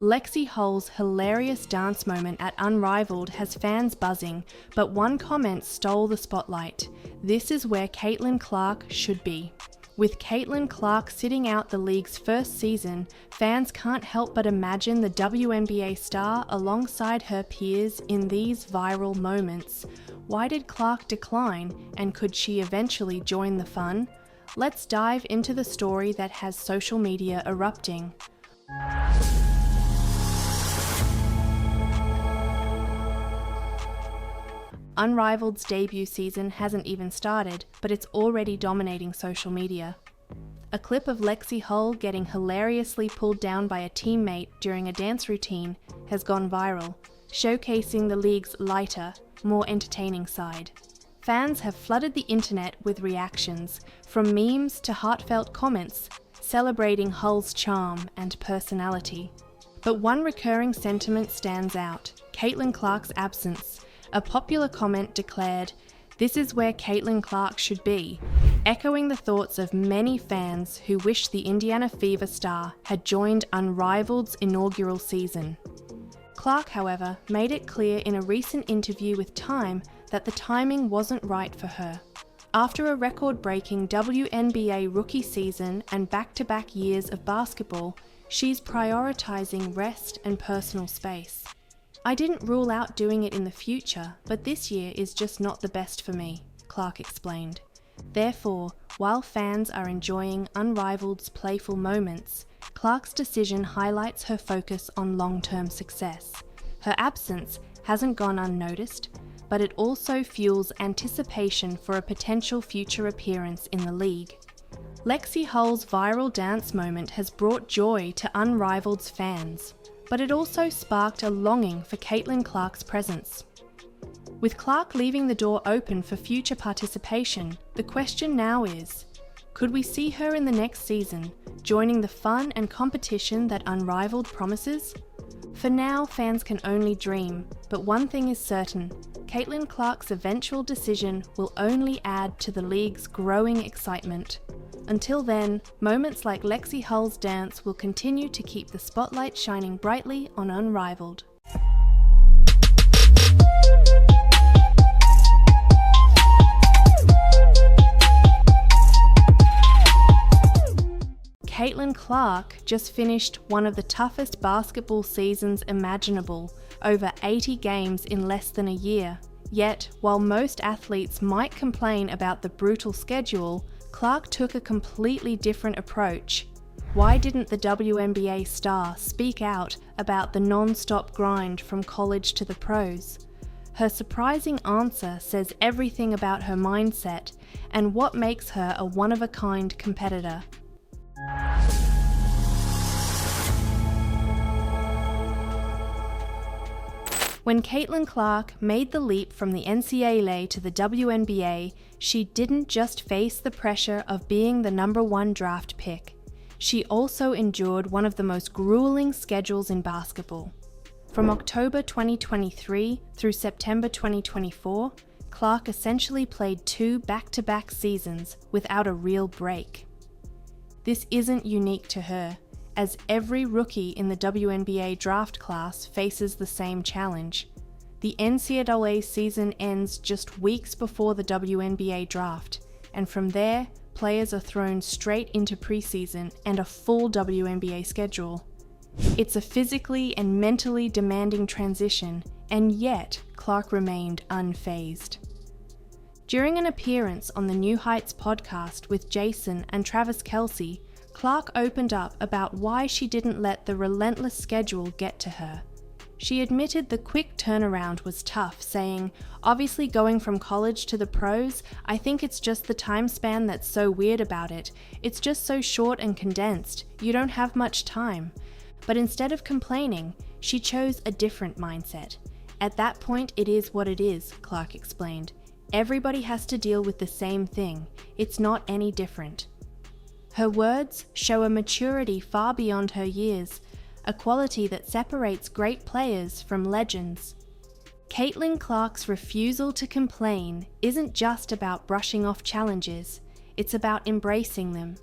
Lexi Hull's hilarious dance moment at Unrivaled has fans buzzing, but one comment stole the spotlight. This is where Caitlin Clark should be. With Caitlin Clark sitting out the league's first season, fans can't help but imagine the WNBA star alongside her peers in these viral moments. Why did Clark decline, and could she eventually join the fun? Let's dive into the story that has social media erupting. Unrivaled's debut season hasn't even started, but it's already dominating social media. A clip of Lexi Hull getting hilariously pulled down by a teammate during a dance routine has gone viral, showcasing the league's lighter, more entertaining side. Fans have flooded the internet with reactions, from memes to heartfelt comments, celebrating Hull's charm and personality. But one recurring sentiment stands out: Caitlin Clark's absence. A popular comment declared, "This is where Caitlin Clark should be," echoing the thoughts of many fans who wish the Indiana Fever star had joined Unrivaled's inaugural season. Clark, however, made it clear in a recent interview with Time that the timing wasn't right for her. After a record-breaking WNBA rookie season and back-to-back years of basketball, she's prioritizing rest and personal space. "I didn't rule out doing it in the future, but this year is just not the best for me," Clark explained. Therefore, while fans are enjoying Unrivaled's playful moments, Clark's decision highlights her focus on long-term success. Her absence hasn't gone unnoticed, but it also fuels anticipation for a potential future appearance in the league. Lexi Hull's viral dance moment has brought joy to Unrivaled's fans, but it also sparked a longing for Caitlin Clark's presence. With Clark leaving the door open for future participation, the question now is, could we see her in the next season, joining the fun and competition that Unrivaled promises? For now, fans can only dream, but one thing is certain: Caitlin Clark's eventual decision will only add to the league's growing excitement. Until then, moments like Lexi Hull's dance will continue to keep the spotlight shining brightly on Unrivaled. Caitlin Clark just finished one of the toughest basketball seasons imaginable, over 80 games in less than a year. Yet, while most athletes might complain about the brutal schedule, Clark took a completely different approach. Why didn't the WNBA star speak out about the non-stop grind from college to the pros? Her surprising answer says everything about her mindset and what makes her a one-of-a-kind competitor. When Caitlin Clark made the leap from the NCAA to the WNBA, she didn't just face the pressure of being the #1 draft pick. She also endured one of the most grueling schedules in basketball. From October 2023 through September 2024, Clark essentially played 2 back-to-back seasons without a real break. This isn't unique to her, as every rookie in the WNBA draft class faces the same challenge. The NCAA season ends just weeks before the WNBA draft, and from there, players are thrown straight into preseason and a full WNBA schedule. It's a physically and mentally demanding transition, and yet Clark remained unfazed. During an appearance on the New Heights podcast with Jason and Travis Kelce, Clark opened up about why she didn't let the relentless schedule get to her. She admitted the quick turnaround was tough, saying, "Obviously going from college to the pros, I think it's just the time span that's so weird about it. It's just so short and condensed. You don't have much time." But instead of complaining, she chose a different mindset. "At that point, it is what it is," Clark explained. "Everybody has to deal with the same thing. It's not any different." Her words show a maturity far beyond her years, a quality that separates great players from legends. Caitlin Clark's refusal to complain isn't just about brushing off challenges, it's about embracing them.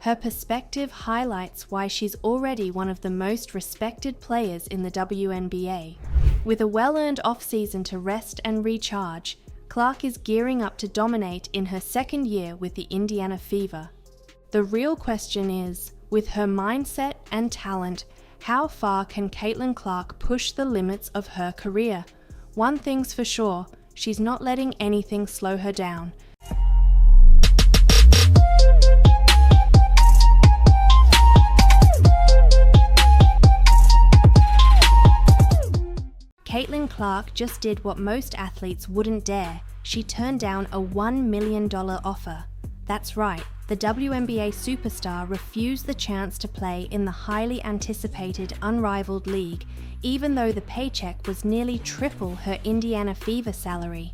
Her perspective highlights why she's already one of the most respected players in the WNBA. With a well-earned off-season to rest and recharge, Clark is gearing up to dominate in her second year with the Indiana Fever. The real question is, with her mindset and talent, how far can Caitlin Clark push the limits of her career? One thing's for sure, she's not letting anything slow her down. Caitlin Clark just did what most athletes wouldn't dare. She turned down a $1 million offer. That's right, the WNBA superstar refused the chance to play in the highly anticipated Unrivaled league, even though the paycheck was nearly triple her Indiana Fever salary.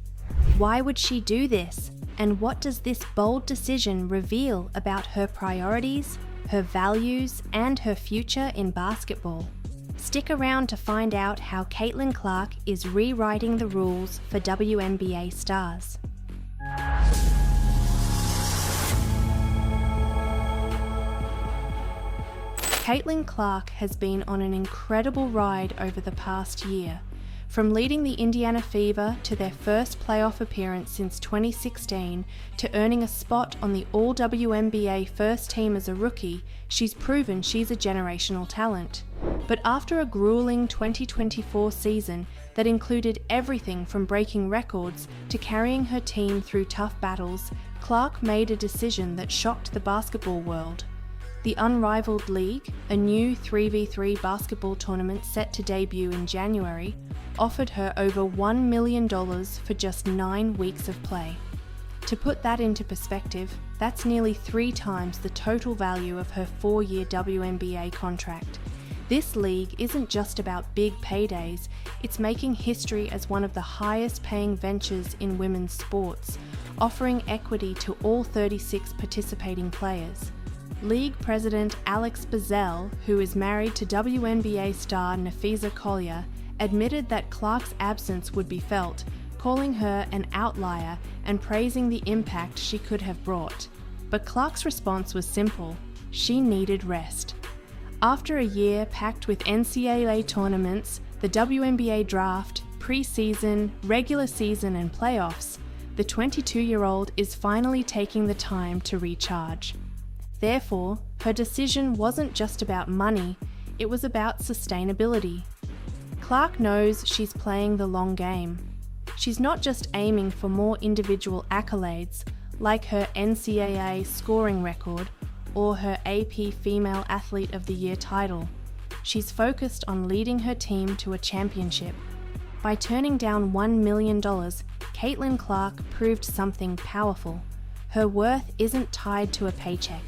Why would she do this? And what does this bold decision reveal about her priorities, her values, and her future in basketball? Stick around to find out how Caitlin Clark is rewriting the rules for WNBA stars. Caitlin Clark has been on an incredible ride over the past year. From leading the Indiana Fever to their first playoff appearance since 2016 to earning a spot on the All-WNBA first team as a rookie, she's proven she's a generational talent. But after a grueling 2024 season that included everything from breaking records to carrying her team through tough battles, Clark made a decision that shocked the basketball world. The Unrivaled League, a new 3v3 basketball tournament set to debut in January, offered her over $1 million for just 9 weeks of play. To put that into perspective, that's nearly 3 times the total value of her 4-year WNBA contract. This league isn't just about big paydays, it's making history as one of the highest paying ventures in women's sports, offering equity to all 36 participating players. League President Alex Bazell, who is married to WNBA star Nafisa Collier, admitted that Clark's absence would be felt, calling her an outlier and praising the impact she could have brought. But Clark's response was simple: she needed rest. After a year packed with NCAA tournaments, the WNBA draft, preseason, regular season and playoffs, the 22-year-old is finally taking the time to recharge. Therefore, her decision wasn't just about money, it was about sustainability. Clark knows she's playing the long game. She's not just aiming for more individual accolades, like her NCAA scoring record or her AP Female Athlete of the Year title. She's focused on leading her team to a championship. By turning down $1 million, Caitlin Clark proved something powerful. Her worth isn't tied to a paycheck.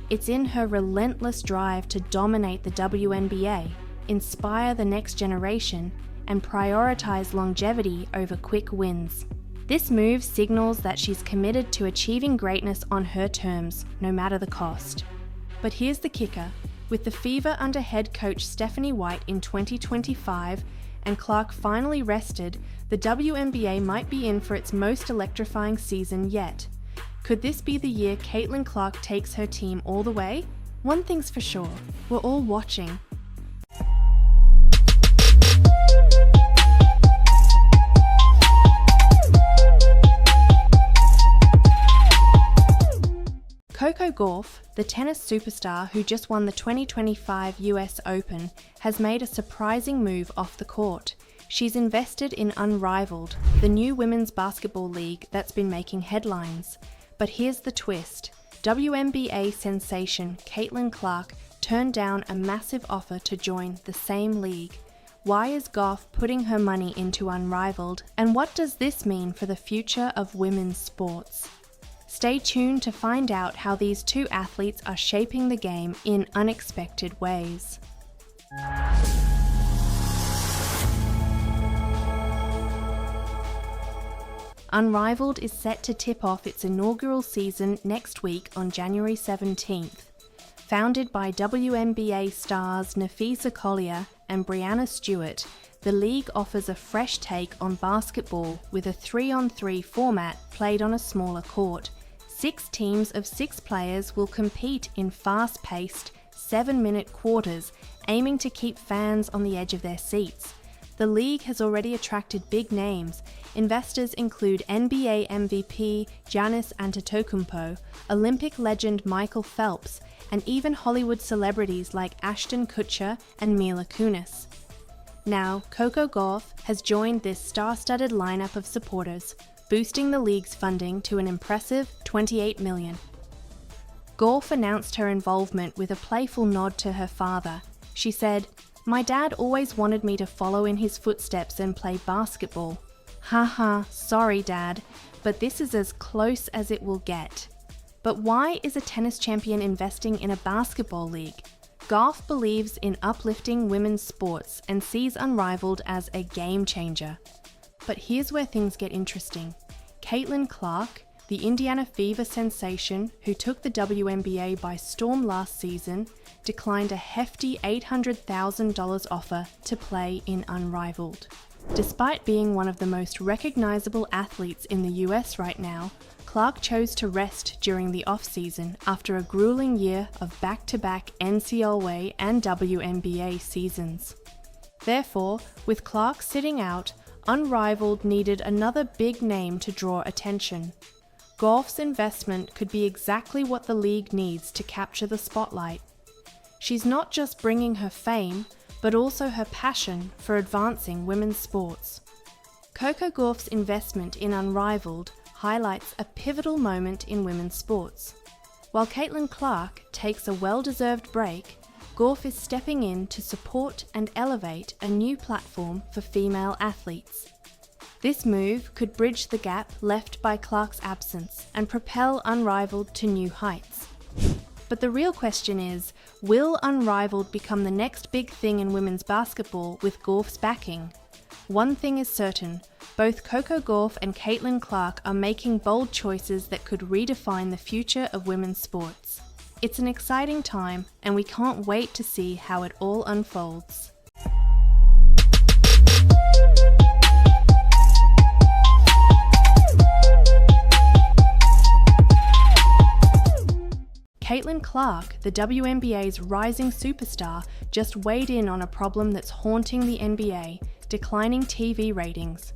It's in her relentless drive to dominate the WNBA, inspire the next generation, and prioritize longevity over quick wins. This move signals that she's committed to achieving greatness on her terms, no matter the cost. But here's the kicker. With the Fever under head coach Stephanie White in 2025 and Clark finally rested, the WNBA might be in for its most electrifying season yet. Could this be the year Caitlin Clark takes her team all the way? One thing's for sure, we're all watching. Coco Gauff, the tennis superstar who just won the 2025 US Open, has made a surprising move off the court. She's invested in Unrivaled, the new women's basketball league that's been making headlines. But here's the twist. WNBA sensation Caitlin Clark turned down a massive offer to join the same league. Why is Gauff putting her money into Unrivaled, and what does this mean for the future of women's sports? Stay tuned to find out how these two athletes are shaping the game in unexpected ways. Unrivaled is set to tip off its inaugural season next week on January 17th. Founded by WNBA stars Nafisa Collier and Brianna Stewart, the league offers a fresh take on basketball with a 3-on-3 format played on a smaller court, 6 teams of 6 players will compete in fast-paced, 7-minute quarters, aiming to keep fans on the edge of their seats. The league has already attracted big names. Investors include NBA MVP Giannis Antetokounmpo, Olympic legend Michael Phelps, and even Hollywood celebrities like Ashton Kutcher and Mila Kunis. Now, Coco Gauff has joined this star-studded lineup of supporters, boosting the league's funding to an impressive $28 million. Gauff announced her involvement with a playful nod to her father. She said, "My dad always wanted me to follow in his footsteps and play basketball. Haha, sorry dad, but this is as close as it will get." But why is a tennis champion investing in a basketball league? Gauff believes in uplifting women's sports and sees Unrivaled as a game changer. But here's where things get interesting. Caitlin Clark, the Indiana Fever sensation who took the WNBA by storm last season, declined a hefty $800,000 offer to play in Unrivaled. Despite being one of the most recognizable athletes in the US right now, Clark chose to rest during the off-season after a grueling year of back-to-back NCAA and WNBA seasons. Therefore, with Clark sitting out, Unrivaled needed another big name to draw attention. Gauff's investment could be exactly what the league needs to capture the spotlight. She's not just bringing her fame, but also her passion for advancing women's sports. Coco Gauff's investment in Unrivaled highlights a pivotal moment in women's sports. While Caitlin Clark takes a well-deserved break, Gauff is stepping in to support and elevate a new platform for female athletes. This move could bridge the gap left by Clark's absence and propel Unrivaled to new heights. But the real question is, will Unrivaled become the next big thing in women's basketball with Gauff's backing? One thing is certain, both Coco Gauff and Caitlin Clark are making bold choices that could redefine the future of women's sports. It's an exciting time, and we can't wait to see how it all unfolds. Caitlin Clark, the WNBA's rising superstar, just weighed in on a problem that's haunting the NBA, declining TV ratings.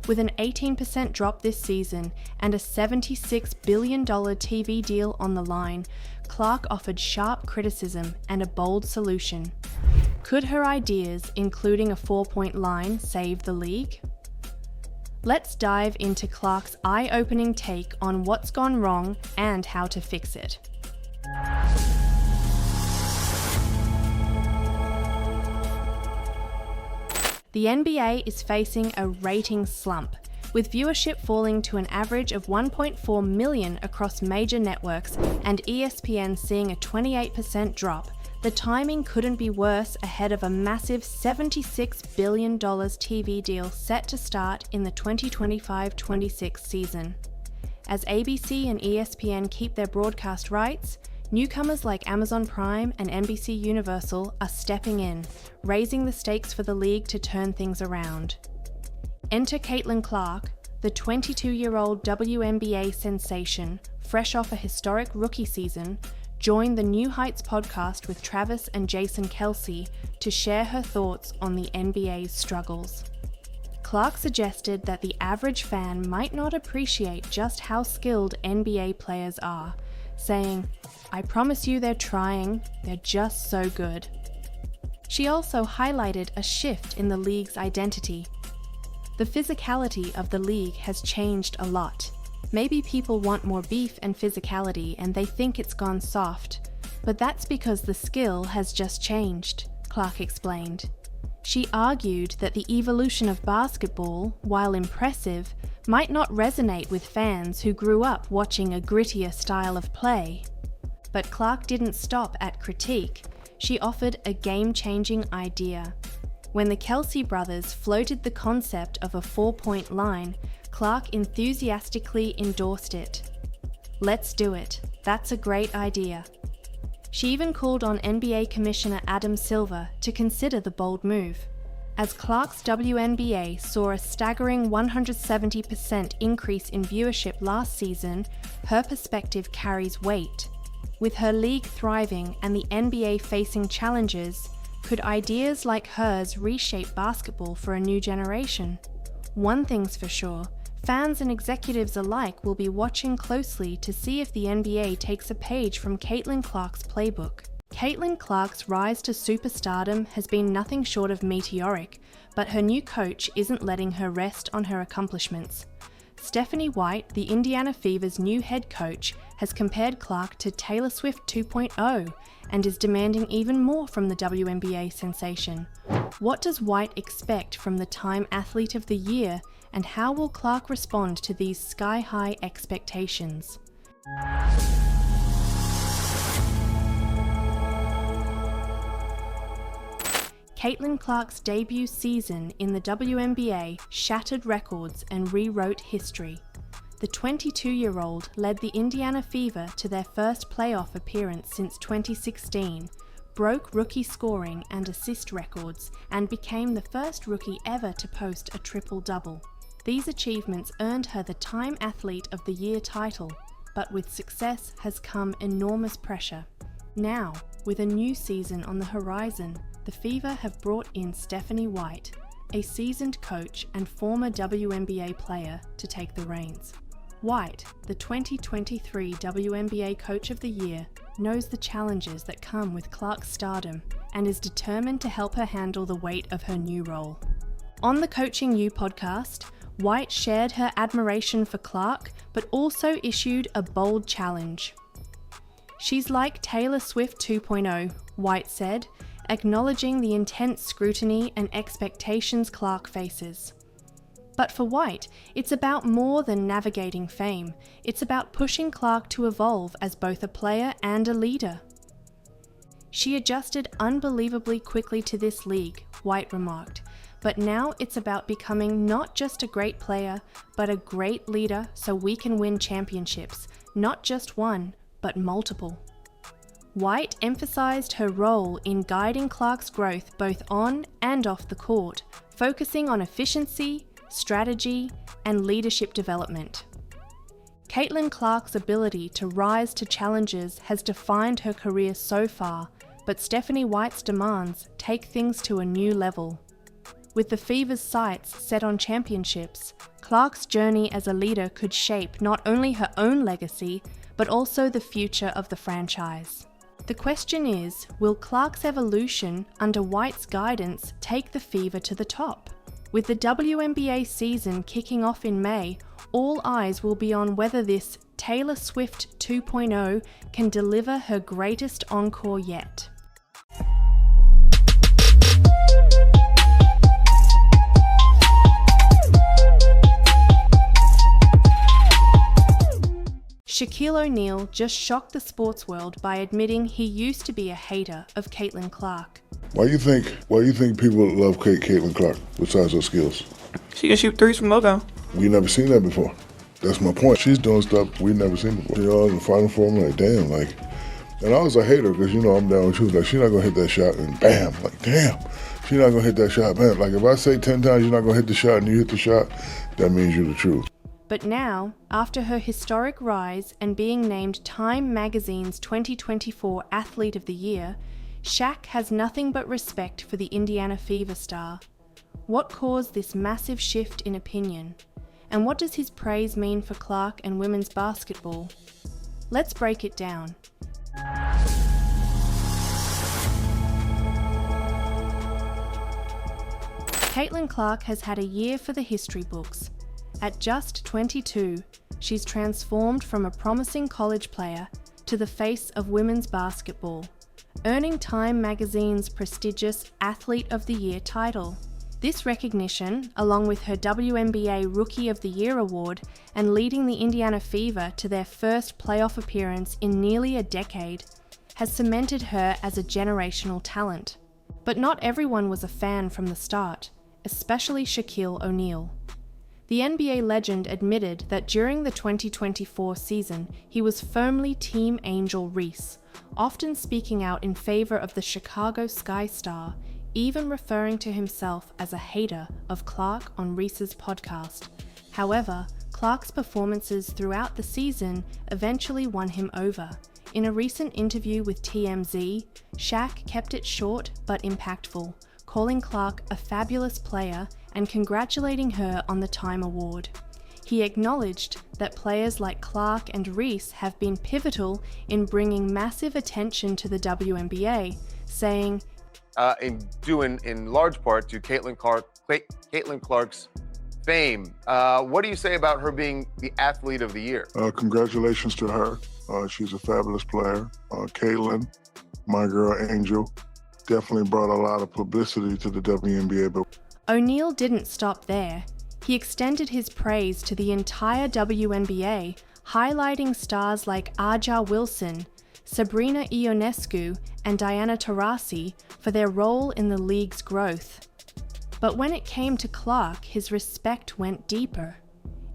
With an 18% drop this season and a $76 billion TV deal on the line, Clark offered sharp criticism and a bold solution. Could her ideas, including a 4-point line, save the league? Let's dive into Clark's eye-opening take on what's gone wrong and how to fix it. The NBA is facing a ratings slump, with viewership falling to an average of 1.4 million across major networks and ESPN seeing a 28% drop. The timing couldn't be worse ahead of a massive $76 billion TV deal set to start in the 2025-26 season. As ABC and ESPN keep their broadcast rights, newcomers like Amazon Prime and NBC Universal are stepping in, raising the stakes for the league to turn things around. Enter Caitlin Clark, the 22-year-old WNBA sensation, fresh off a historic rookie season, joined the New Heights podcast with Travis and Jason Kelsey to share her thoughts on the NBA's struggles. Clark suggested that the average fan might not appreciate just how skilled NBA players are, saying, "I promise you they're trying, they're just so good." She also highlighted a shift in the league's identity. The physicality of the league has changed a lot. Maybe people want more beef and physicality and they think it's gone soft, but that's because the skill has just changed, Clark explained. She argued that the evolution of basketball, while impressive, might not resonate with fans who grew up watching a grittier style of play. But Clark didn't stop at critique. She offered a game-changing idea. When the Kelsey brothers floated the concept of a 4-point line, Clark enthusiastically endorsed it. "Let's do it. That's a great idea." She even called on NBA Commissioner Adam Silver to consider the bold move. As Clark's WNBA saw a staggering 170% increase in viewership last season, her perspective carries weight. With her league thriving and the NBA facing challenges, could ideas like hers reshape basketball for a new generation? One thing's for sure, fans and executives alike will be watching closely to see if the NBA takes a page from Caitlin Clark's playbook. Caitlin Clark's rise to superstardom has been nothing short of meteoric, but her new coach isn't letting her rest on her accomplishments. Stephanie White, the Indiana Fever's new head coach, has compared Clark to Taylor Swift 2.0 and is demanding even more from the WNBA sensation. What does White expect from the Time Athlete of the Year, and how will Clark respond to these sky-high expectations? Caitlin Clark's debut season in the WNBA shattered records and rewrote history. The 22-year-old led the Indiana Fever to their first playoff appearance since 2016, broke rookie scoring and assist records, and became the first rookie ever to post a triple-double. These achievements earned her the Time Athlete of the Year title, but with success has come enormous pressure. Now, with a new season on the horizon, the Fever have brought in Stephanie White, a seasoned coach and former WNBA player, to take the reins. White, the 2023 WNBA Coach of the Year, knows the challenges that come with Clark's stardom and is determined to help her handle the weight of her new role. On the Coaching You podcast, White shared her admiration for Clark, but also issued a bold challenge. "She's like Taylor Swift 2.0, White said, acknowledging the intense scrutiny and expectations Clark faces. But for White, it's about more than navigating fame. It's about pushing Clark to evolve as both a player and a leader. "She adjusted unbelievably quickly to this league," White remarked, "but now it's about becoming not just a great player, but a great leader so we can win championships, not just one, but multiple." White emphasized her role in guiding Clark's growth both on and off the court, focusing on efficiency, strategy, and leadership development. Caitlin Clark's ability to rise to challenges has defined her career so far, but Stephanie White's demands take things to a new level. With the Fever's sights set on championships, Clark's journey as a leader could shape not only her own legacy, but also the future of the franchise. The question is, will Clark's evolution under White's guidance take the Fever to the top? With the WNBA season kicking off in May, all eyes will be on whether this Taylor Swift 2.0 can deliver her greatest encore yet. Shaquille O'Neal just shocked the sports world by admitting he used to be a hater of Caitlin Clark. Why do you think people love Caitlin Clark besides her skills? She can shoot threes from logo. We never seen that before. That's my point. She's doing stuff we never seen before. In the Final Four, I'm like, damn, and I was a hater because, I'm down with truth. Like, she's not gonna hit that shot and bam, damn, she's not gonna hit that shot, bam. Like, if I say 10 times you're not gonna hit the shot and you hit the shot, that means you're the truth. But now, after her historic rise and being named Time Magazine's 2024 Athlete of the Year, Shaq has nothing but respect for the Indiana Fever star. What caused this massive shift in opinion? And what does his praise mean for Clark and women's basketball? Let's break it down. Caitlin Clark has had a year for the history books. At just 22, she's transformed from a promising college player to the face of women's basketball, earning Time Magazine's prestigious Athlete of the Year title. This recognition, along with her WNBA Rookie of the Year award and leading the Indiana Fever to their first playoff appearance in nearly a decade, has cemented her as a generational talent. But not everyone was a fan from the start, especially Shaquille O'Neal. The NBA legend admitted that during the 2024 season, he was firmly Team Angel Reese, often speaking out in favor of the Chicago Sky Star, even referring to himself as a hater of Clark on Reese's podcast. However, Clark's performances throughout the season eventually won him over. In a recent interview with TMZ, Shaq kept it short but impactful, calling Clark a fabulous player and congratulating her on the Time Award. He acknowledged that players like Clark and Reese have been pivotal in bringing massive attention to the WNBA, saying, due in large part to Caitlin Clark's fame. What do you say about her being the athlete of the year? Congratulations to her. She's a fabulous player. Caitlin, my girl Angel, definitely brought a lot of publicity to the WNBA. But O'Neal didn't stop there. He extended his praise to the entire WNBA, highlighting stars like Aja Wilson, Sabrina Ionescu, and Diana Taurasi for their role in the league's growth. But when it came to Clark, his respect went deeper.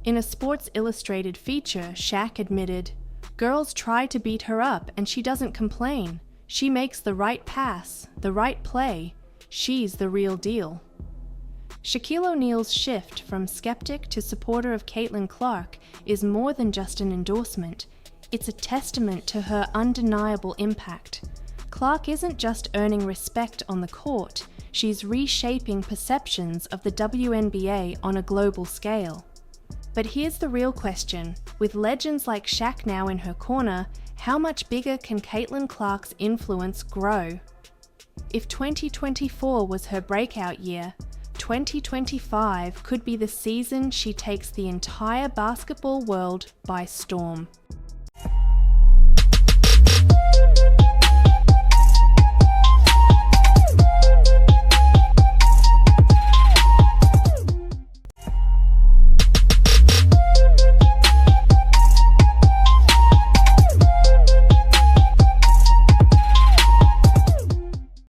In a Sports Illustrated feature, Shaq admitted, "Girls try to beat her up and she doesn't complain. She makes the right pass, the right play. She's the real deal." Shaquille O'Neal's shift from skeptic to supporter of Caitlin Clark is more than just an endorsement. It's a testament to her undeniable impact. Clark isn't just earning respect on the court, she's reshaping perceptions of the WNBA on a global scale. But here's the real question. With legends like Shaq now in her corner, how much bigger can Caitlin Clark's influence grow? If 2024 was her breakout year, 2025 could be the season she takes the entire basketball world by storm.